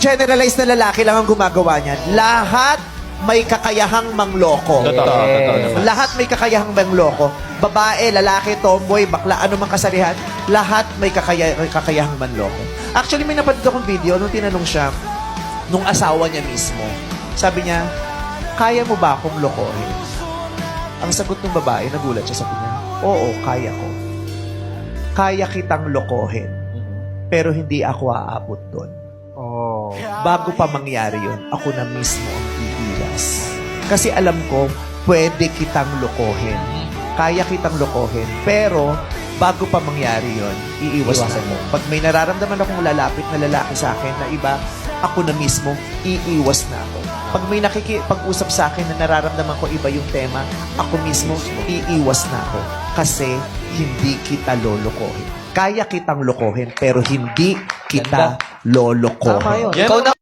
i-generalize na lalaki lang ang gumagawa niyan. Lahat may kakayahang mangloko. Totoo. Lahat may kakayahang mangloko. Babae, lalaki, tomboy, bakla, ano mang kasarihan, lahat may kakayahang manloko. Actually, may napanood akong video nung tinanong siya, nung asawa niya mismo. Sabi niya, kaya mo ba akong lokohin? Ang sagot ng babae, nagulat siya, sabi niya, oo, kaya ko. Kaya kitang lokohin, pero hindi ako aabot doon. Bago pa mangyari yun, ako na mismo ang iiwas. Kasi alam ko, pwede kitang lokohin. Kaya kitang lokohin. Pero, bago pa mangyari yun, iiwas na mo. Pag may nararamdaman akong lalapit na lalaki sa akin na iba, ako na mismo, iiwas na ako. Pag may nakikipag-usap sa akin na nararamdaman ko iba yung tema, ako mismo, iiwas na ako. Kasi, hindi kita lolokohin. Kaya kitang lokohin, pero hindi kita lolokohin. Ikaw na